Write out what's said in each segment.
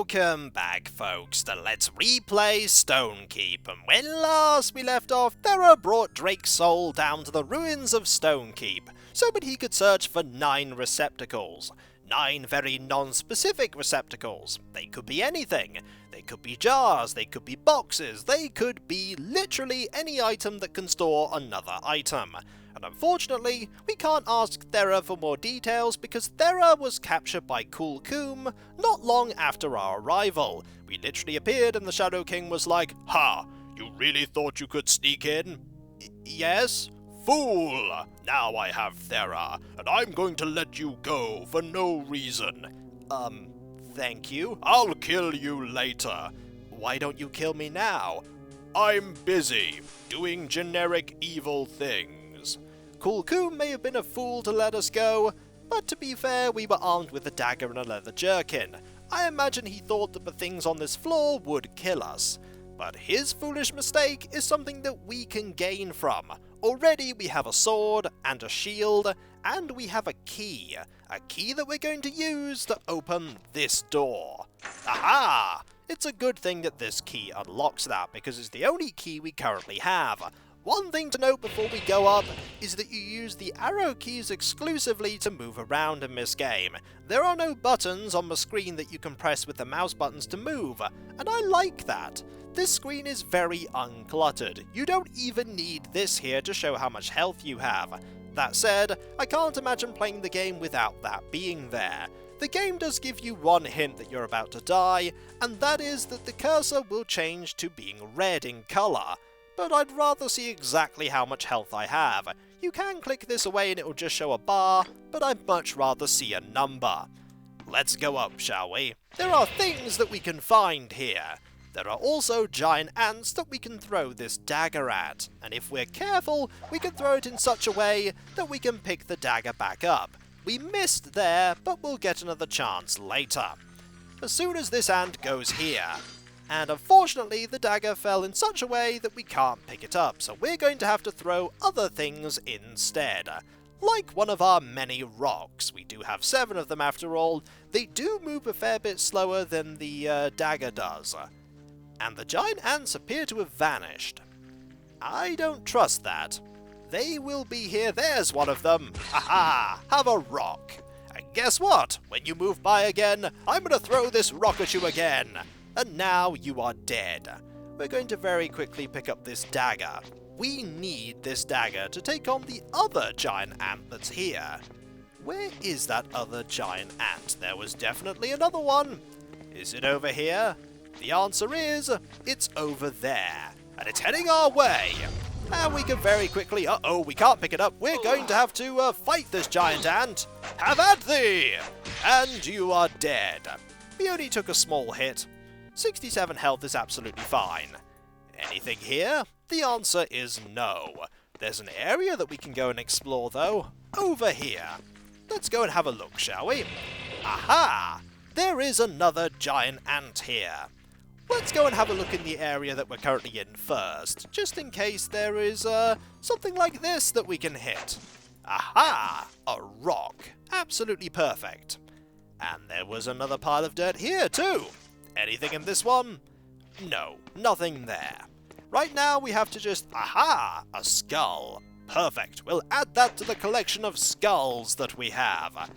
Welcome back, folks, to Let's Replay Stonekeep, and when last we left off, Thera brought Drake's soul down to the ruins of Stonekeep, so that he could search for 9 receptacles. 9 very non-specific receptacles. They could be anything. They could be jars, they could be boxes, they could be literally any item that can store another item. And unfortunately, we can't ask Thera for more details because Thera was captured by Khull-Khuum not long after our arrival. We literally appeared and the Shadow King was like, "Ha! You really thought you could sneak in?" Yes? Fool! Now I have Thera, and I'm going to let you go for no reason. Thank you? I'll kill you later. Why don't you kill me now? I'm busy, doing generic evil things. Khull-Khuum may have been a fool to let us go, but to be fair, we were armed with a dagger and a leather jerkin. I imagine he thought that the things on this floor would kill us. But his foolish mistake is something that we can gain from. Already we have a sword and a shield, and we have a key that we're going to use to open this door. Aha! It's a good thing that this key unlocks that, because it's the only key we currently have. One thing to note before we go up is that you use the arrow keys exclusively to move around in this game. There are no buttons on the screen that you can press with the mouse buttons to move, and I like that. This screen is very uncluttered. You don't even need this here to show how much health you have. That said, I can't imagine playing the game without that being there. The game does give you one hint that you're about to die, and that is that the cursor will change to being red in colour. But I'd rather see exactly how much health I have. You can click this away and it will just show a bar, but I'd much rather see a number. Let's go up, shall we? There are things that we can find here. There are also giant ants that we can throw this dagger at, and if we're careful, we can throw it in such a way that we can pick the dagger back up. We missed there, but we'll get another chance later. As soon as this ant goes here, and unfortunately the dagger fell in such a way that we can't pick it up, so we're going to have to throw other things instead. Like one of our many rocks. We do have 7 of them after all. They do move a fair bit slower than the dagger does. And the giant ants appear to have vanished. I don't trust that. They will be here. There's one of them. Aha! Have a rock. And guess what? When you move by again, I'm going to throw this rock at you again. And now you are dead. We're going to very quickly pick up this dagger. We need this dagger to take on the other giant ant that's here. Where is that other giant ant? There was definitely another one. Is it over here? The answer is, it's over there. And it's heading our way. And we can very quickly, we can't pick it up. We're going to have to fight this giant ant. Have at thee! And you are dead. We only took a small hit. 67 health is absolutely fine. Anything here? The answer is no. There's an area that we can go and explore though. Over here. Let's go and have a look, shall we? Aha! There is another giant ant here. Let's go and have a look in the area that we're currently in first, just in case there is something like this that we can hit. Aha! A rock. Absolutely perfect. And there was another pile of dirt here too. Anything in this one? No, nothing there. Right now we have to just... Aha! A skull. Perfect. We'll add that to the collection of skulls that we have.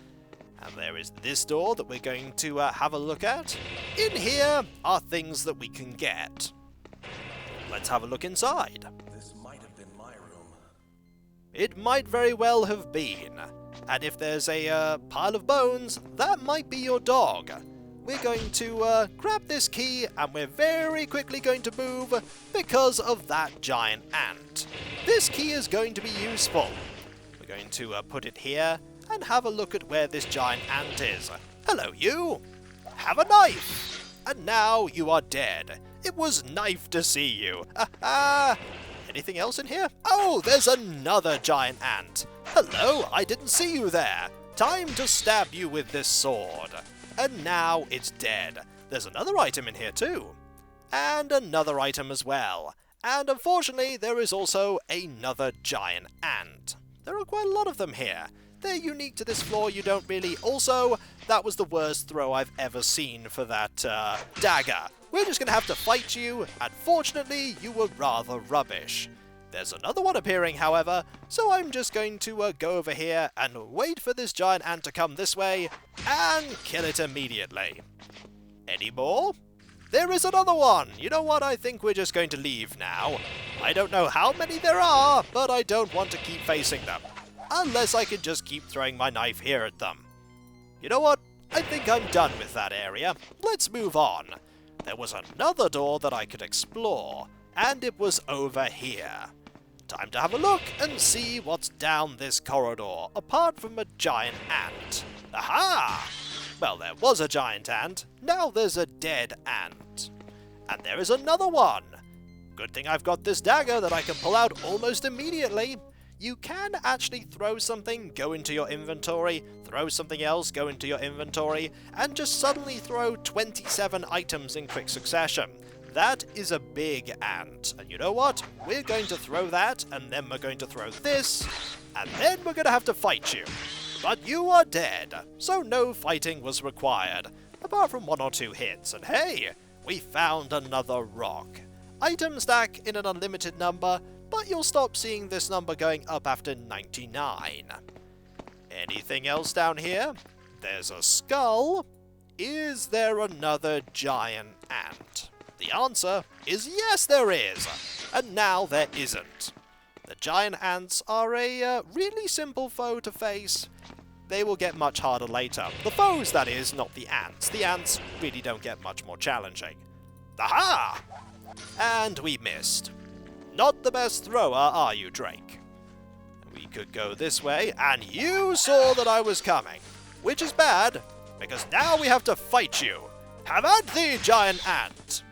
And there is this door that we're going to have a look at. In here are things that we can get. Let's have a look inside. This might have been my room. It might very well have been. And if there's a pile of bones, that might be your dog. We're going to grab this key and we're very quickly going to move because of that giant ant. This key is going to be useful. We're going to put it here and have a look at where this giant ant is. Hello, you! Have a knife! And now you are dead. It was nice to see you. Anything else in here? Oh, there's another giant ant. Hello, I didn't see you there. Time to stab you with this sword. And now it's dead. There's another item in here too. And another item as well. And unfortunately, there is also another giant ant. There are quite a lot of them here. They're unique to this floor, you don't really... Also, that was the worst throw I've ever seen for that dagger. We're just going to have to fight you, and fortunately, you were rather rubbish. There's another one appearing, however, so I'm just going to go over here and wait for this giant ant to come this way, and kill it immediately. Any more? There is another one! You know what, I think we're just going to leave now. I don't know how many there are, but I don't want to keep facing them. Unless I can just keep throwing my knife here at them. You know what? I think I'm done with that area. Let's move on. There was another door that I could explore, and it was over here. Time to have a look and see what's down this corridor, apart from a giant ant. Aha! Well, there was a giant ant, now there's a dead ant. And there is another one. Good thing I've got this dagger that I can pull out almost immediately. You can actually throw something, go into your inventory, throw something else, go into your inventory, and just suddenly throw 27 items in quick succession. That is a big ant. And you know what? We're going to throw that, and then we're going to throw this, and then we're going to have to fight you. But you are dead, so no fighting was required, apart from 1 or 2 hits. And hey, we found another rock. Item stack in an unlimited number, but you'll stop seeing this number going up after 99. Anything else down here? There's a skull. Is there another giant ant? The answer is yes, there is. And now there isn't. The giant ants are a really simple foe to face. They will get much harder later. The foes, that is, not the ants. The ants really don't get much more challenging. Aha! And we missed. Not the best thrower, are you, Drake? We could go this way, and you saw that I was coming. Which is bad, because now we have to fight you. Have at thee, giant ant!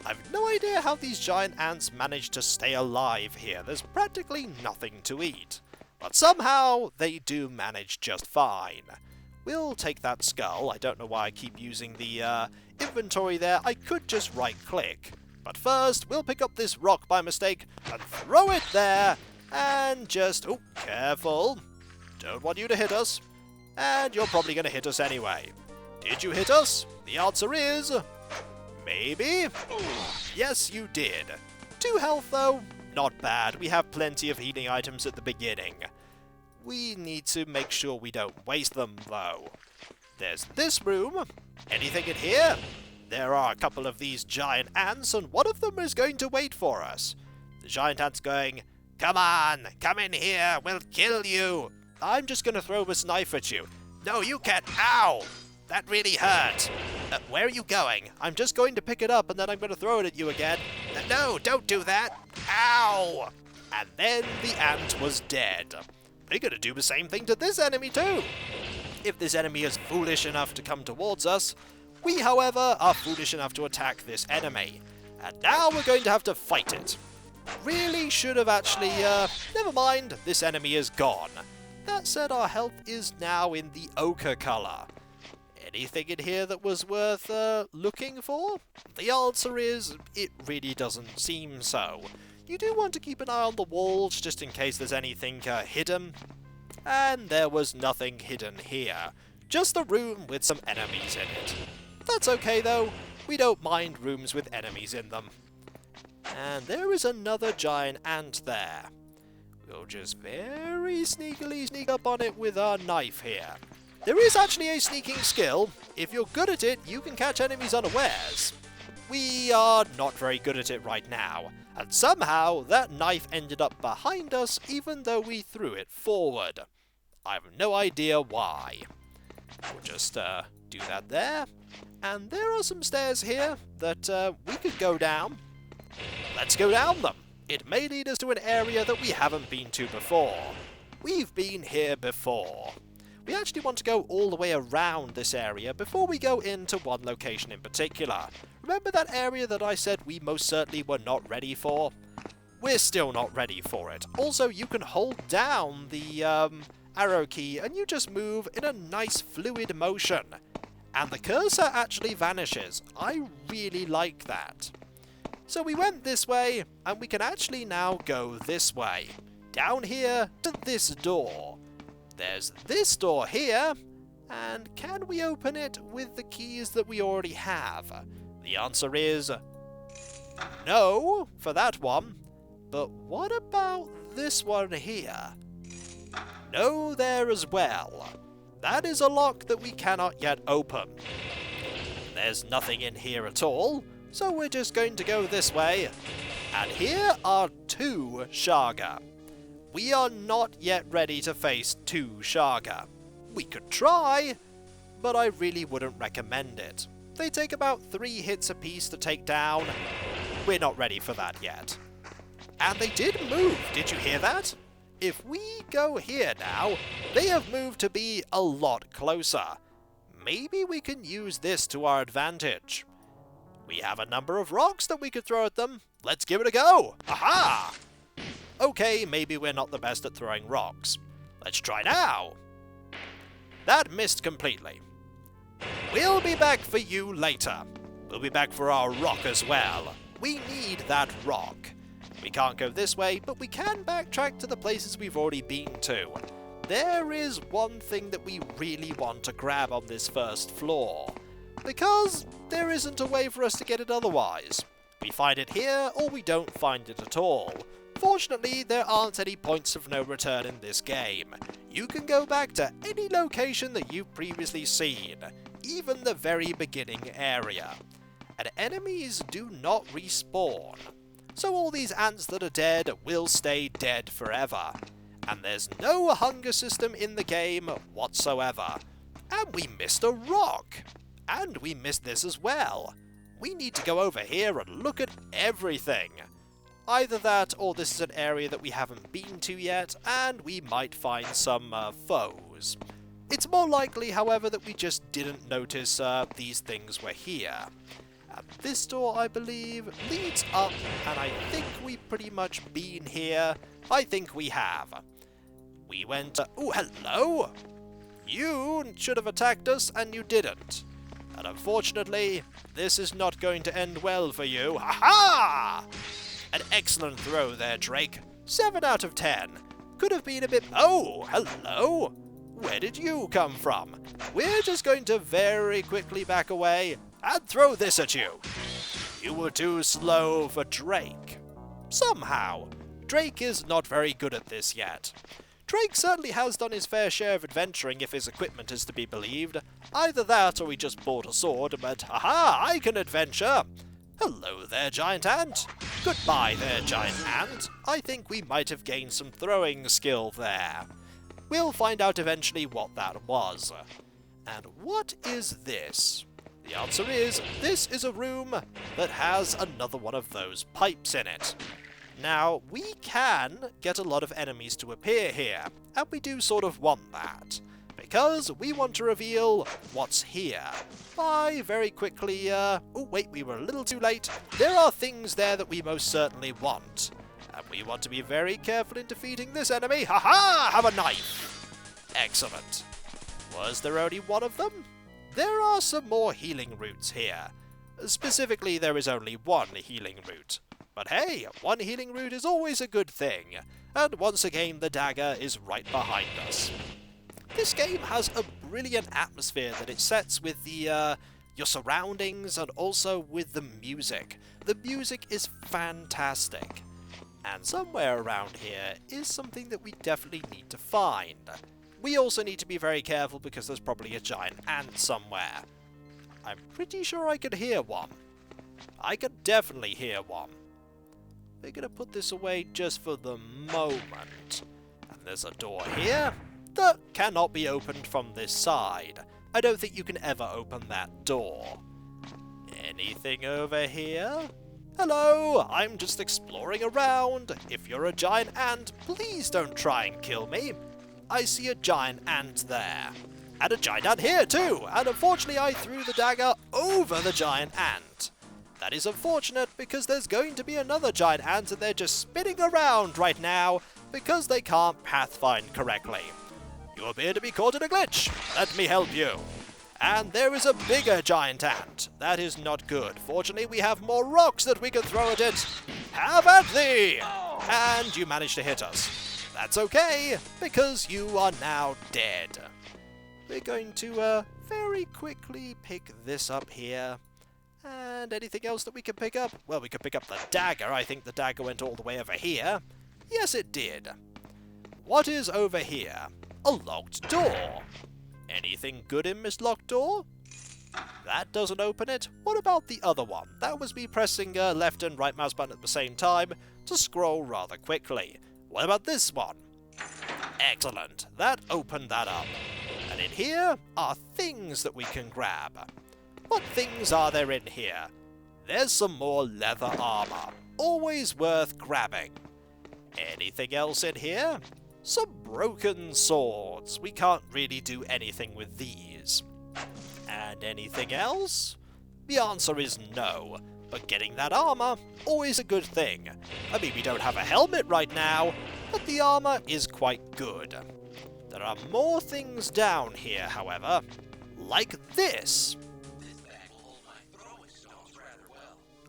I've no idea how these giant ants manage to stay alive here. There's practically nothing to eat. But somehow, they do manage just fine. We'll take that skull. I don't know why I keep using the inventory there. I could just right-click. But first, we'll pick up this rock by mistake and throw it there. And just... oh, careful. Don't want you to hit us. And you're probably going to hit us anyway. Did you hit us? The answer is... maybe? Yes, you did. 2 health, though. Not bad. We have plenty of healing items at the beginning. We need to make sure we don't waste them, though. There's this room. Anything in here? There are a couple of these giant ants, and one of them is going to wait for us. The giant ant's going, "Come on, come in here, we'll kill you." I'm just going to throw this knife at you. No, you can't. Ow! That really hurt. Where are you going? I'm just going to pick it up, and then I'm going to throw it at you again. No, don't do that. Ow! And then the ant was dead. They're going to do the same thing to this enemy, too. If this enemy is foolish enough to come towards us, we, however, are foolish enough to attack this enemy. And now we're going to have to fight it. Really should have actually, never mind, this enemy is gone. That said, our health is now in the ochre color. Anything in here that was worth, looking for? The answer is, it really doesn't seem so. You do want to keep an eye on the walls, just in case there's anything, hidden. And there was nothing hidden here. Just a room with some enemies in it. That's okay, though. We don't mind rooms with enemies in them. And there is another giant ant there. We'll just very sneakily sneak up on it with our knife here. There is actually a sneaking skill. If you're good at it, you can catch enemies unawares. We are not very good at it right now, and somehow that knife ended up behind us even though we threw it forward. I have no idea why. We'll just do that there, and there are some stairs here that we could go down. Let's go down them. It may lead us to an area that we haven't been to before. We've been here before. We actually want to go all the way around this area before we go into one location in particular. Remember that area that I said we most certainly were not ready for? We're still not ready for it. Also, you can hold down the arrow key and you just move in a nice fluid motion. And the cursor actually vanishes. I really like that. So we went this way, and we can actually now go this way. Down here to this door. There's this door here, and can we open it with the keys that we already have? The answer is no for that one, but what about this one here? No there as well. That is a lock that we cannot yet open. There's nothing in here at all, so we're just going to go this way. And here are 2 Shaga. We are not yet ready to face 2 Shaga. We could try, but I really wouldn't recommend it. They take about 3 hits apiece to take down. We're not ready for that yet. And they did move, did you hear that? If we go here now, they have moved to be a lot closer. Maybe we can use this to our advantage. We have a number of rocks that we could throw at them. Let's give it a go! Aha! Okay, maybe we're not the best at throwing rocks. Let's try now! That missed completely. We'll be back for you later. We'll be back for our rock as well. We need that rock. We can't go this way, but we can backtrack to the places we've already been to. There is one thing that we really want to grab on this first floor, because there isn't a way for us to get it otherwise. We find it here, or we don't find it at all. Fortunately, there aren't any points of no return in this game. You can go back to any location that you've previously seen, even the very beginning area. And enemies do not respawn. So all these ants that are dead will stay dead forever. And there's no hunger system in the game whatsoever. And we missed a rock. And we missed this as well. We need to go over here and look at everything. Either that, or this is an area that we haven't been to yet, and we might find some foes. It's more likely, however, that we just didn't notice these things were here. And this door, I believe, leads up, and I think we've pretty much been here. I think we have. We went... oh, hello! You should have attacked us, and you didn't. And unfortunately, this is not going to end well for you. Ha-ha! An excellent throw there, Drake. 7 out of 10. Could have been a bit... oh, hello! Where did you come from? We're just going to very quickly back away and throw this at you. You were too slow for Drake. Somehow, Drake is not very good at this yet. Drake certainly has done his fair share of adventuring if his equipment is to be believed. Either that or he just bought a sword, but aha, I can adventure! Hello there, giant ant. Goodbye there, giant ant. I think we might have gained some throwing skill there. We'll find out eventually what that was. And what is this? The answer is, this is a room that has another one of those pipes in it. Now, we can get a lot of enemies to appear here, and we do sort of want that, because we want to reveal what's here by very quickly, oh wait, we were a little too late. There are things there that we most certainly want, and we want to be very careful in defeating this enemy. Ha-ha! Have a knife! Excellent. Was there only one of them? There are some more healing roots here. Specifically, there is only one healing root. But hey, one healing root is always a good thing, and once again the dagger is right behind us. This game has a brilliant atmosphere that it sets with the your surroundings and also with the music. The music is fantastic. And somewhere around here is something that we definitely need to find. We also need to be very careful because there's probably a giant ant somewhere. I'm pretty sure I could hear one. I could definitely hear one. We're going to put this away just for the moment. And there's a door here that cannot be opened from this side. I don't think you can ever open that door. Anything over here? Hello, I'm just exploring around. If you're a giant ant, please don't try and kill me. I see a giant ant there. And a giant ant here too, and unfortunately I threw the dagger over the giant ant. That is unfortunate because there's going to be another giant ant and they're just spinning around right now because they can't pathfind correctly. You appear to be caught in a glitch. Let me help you. And there is a bigger giant ant. That is not good. Fortunately, we have more rocks that we can throw at it. Have at thee! And you managed to hit us. That's okay, because you are now dead. We're going to very quickly pick this up here. And anything else that we can pick up? Well, we could pick up the dagger. I think the dagger went all the way over here. Yes, it did. What is over here? A locked door. Anything good in this locked door? That doesn't open it. What about the other one? That was me pressing left and right mouse button at the same time to scroll rather quickly. What about this one? Excellent. That opened that up. And in here are things that we can grab. What things are there in here? There's some more leather armor. Always worth grabbing. Anything else in here? Some broken swords. We can't really do anything with these. And anything else? The answer is no. But getting that armor, always a good thing. I mean, we don't have a helmet right now, but the armor is quite good. There are more things down here, however. Like this.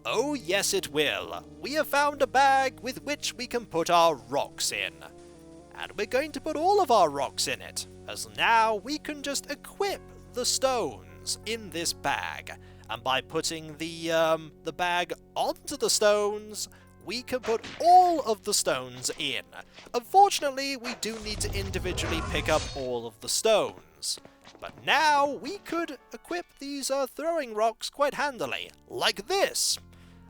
Oh yes it will. We have found a bag with which we can put our rocks in. And we're going to put all of our rocks in it, as now we can just equip the stones in this bag. And by putting the bag onto the stones, we can put all of the stones in. Unfortunately, we do need to individually pick up all of the stones. But now we could equip these throwing rocks quite handily, like this.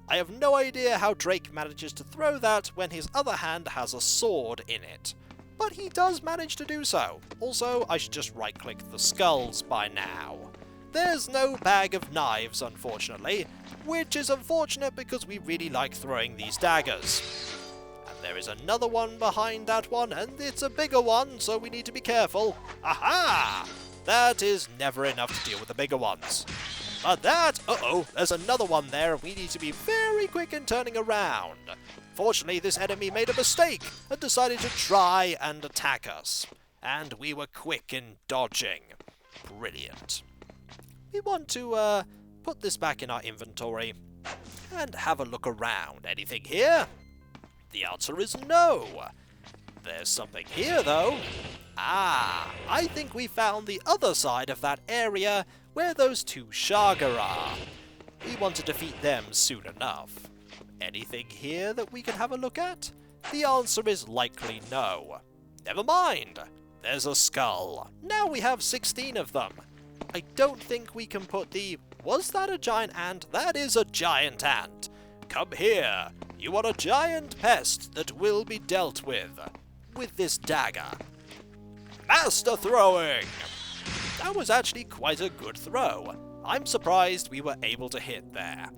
I have no idea how Drake manages to throw that when his other hand has a sword in it. But he does manage to do so. Also, I should just right-click the skulls by now. There's no bag of knives, unfortunately, which is unfortunate because we really like throwing these daggers. And there is another one behind that one, and it's a bigger one, so we need to be careful. Aha! That is never enough to deal with the bigger ones. But that... uh-oh, there's another one there. We need to be very quick in turning around. Fortunately, this enemy made a mistake and decided to try and attack us. And we were quick in dodging. Brilliant. We want to put this back in our inventory and have a look around. Anything here? The answer is no. There's something here, though. Ah, I think we found the other side of that area where those two Shaga are. We want to defeat them soon enough. Anything here that we can have a look at? The answer is likely no. Never mind. There's a skull. Now we have 16 of them. I don't think we can put the... Was that a giant ant? That is a giant ant. Come here. You are a giant pest that will be dealt with this dagger. Master throwing! That was actually quite a good throw. I'm surprised we were able to hit there.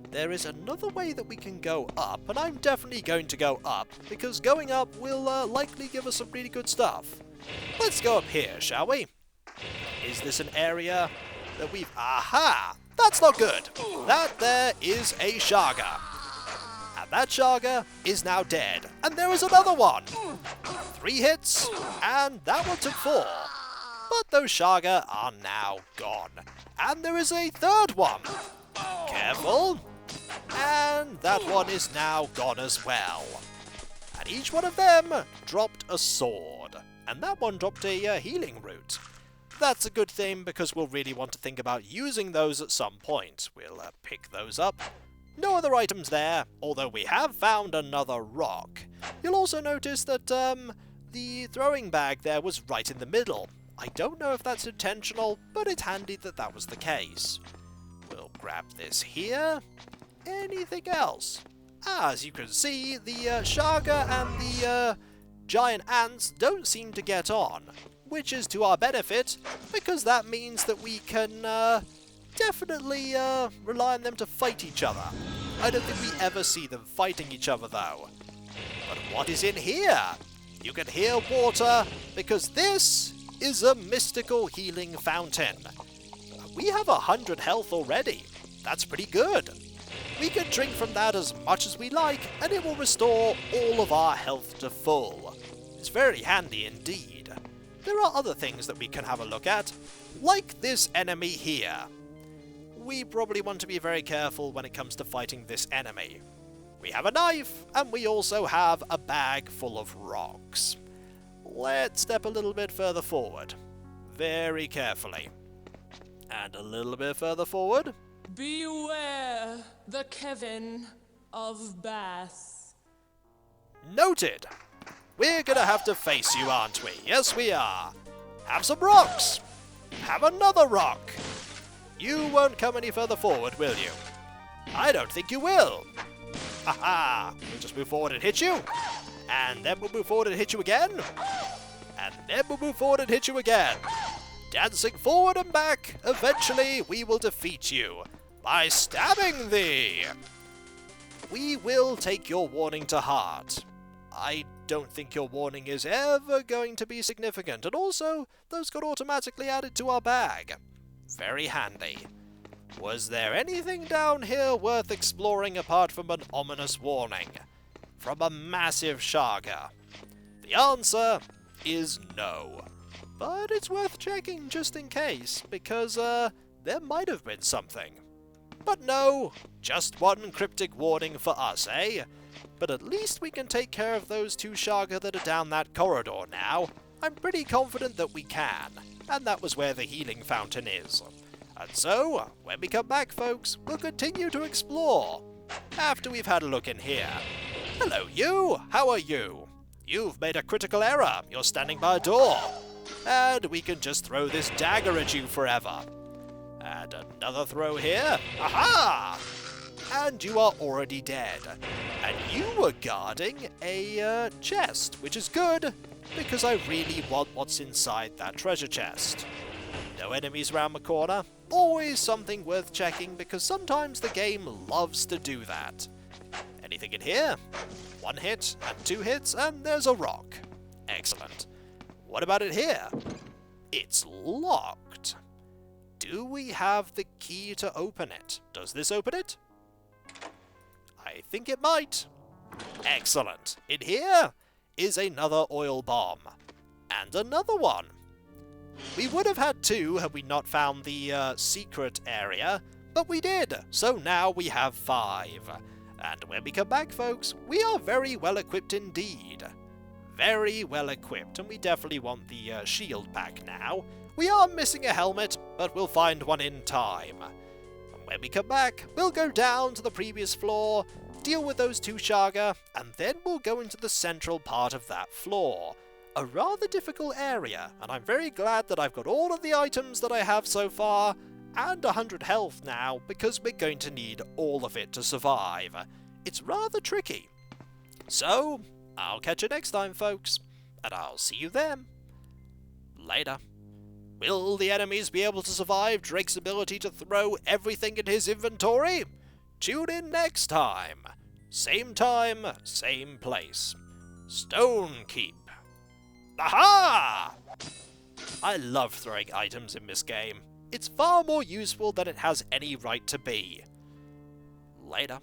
There is another way that we can go up, and I'm definitely going to go up, because going up will likely give us some really good stuff. Let's go up here, shall we? Is this an area that we've... Aha! That's not good! That there is a Shaga. And that Shaga is now dead. And there is another one! 3 hits, and that one took 4. But those Shaga are now gone. And there is a third one. Careful. And that one is now gone as well. And each one of them dropped a sword. And that one dropped a healing root. That's a good thing because we'll really want to think about using those at some point. We'll pick those up. No other items there, although we have found another rock. You'll also notice that the throwing bag there was right in the middle. I don't know if that's intentional, but it's handy that that was the case. We'll grab this here. Anything else? As you can see, the Shaga and the giant ants don't seem to get on, which is to our benefit, because that means that we can definitely rely on them to fight each other. I don't think we ever see them fighting each other, though. But what is in here? You can hear water, because this is a mystical healing fountain. We have 100 health already. That's pretty good. We can drink from that as much as we like, and it will restore all of our health to full. It's very handy indeed. There are other things that we can have a look at, like this enemy here. We probably want to be very careful when it comes to fighting this enemy. We have a knife, and we also have a bag full of rocks. Let's step a little bit further forward. Very carefully. And a little bit further forward. Beware the Kevin of Bath. Noted! We're gonna have to face you, aren't we? Yes, we are. Have some rocks! Have another rock! You won't come any further forward, will you? I don't think you will. Haha! We'll just move forward and hit you. And then we'll move forward and hit you again. And then we'll move forward and hit you again. Dancing forward and back, eventually we will defeat you by stabbing thee. We will take your warning to heart. I don't think your warning is ever going to be significant, and also, those got automatically added to our bag. Very handy. Was there anything down here worth exploring apart from an ominous warning? From a massive Shaga? The answer is no. But it's worth checking just in case, because, there might have been something. But no, just one cryptic warning for us, eh? But at least we can take care of those two Shaga that are down that corridor now. I'm pretty confident that we can, and that was where the healing fountain is. And so, when we come back, folks, we'll continue to explore, after we've had a look in here. Hello, you! How are you? You've made a critical error. You're standing by a door. And we can just throw this dagger at you forever. And another throw here. Aha! And you are already dead. And you were guarding a chest, which is good, because I really want what's inside that treasure chest. No enemies around the corner. Always something worth checking, because sometimes the game loves to do that. Anything in here? One hit, and two hits, and there's a rock. Excellent. What about it here? It's locked. Do we have the key to open it? Does this open it? I think it might. Excellent. In here is another oil bomb. And another one. We would have had two had we not found the secret area, but we did, so now we have 5. And when we come back, folks, we are very well equipped indeed. Very well equipped, and we definitely want the shield pack now. We are missing a helmet, but we'll find one in time. And when we come back, we'll go down to the previous floor, deal with those two Shaga, and then we'll go into the central part of that floor. A rather difficult area, and I'm very glad that I've got all of the items that I have so far, and 100 health now, because we're going to need all of it to survive. It's rather tricky. So, I'll catch you next time, folks, and I'll see you then. Later. Will the enemies be able to survive Drake's ability to throw everything in his inventory? Tune in next time. Same time, same place. Stonekeep. Aha! I love throwing items in this game. It's far more useful than it has any right to be. Later.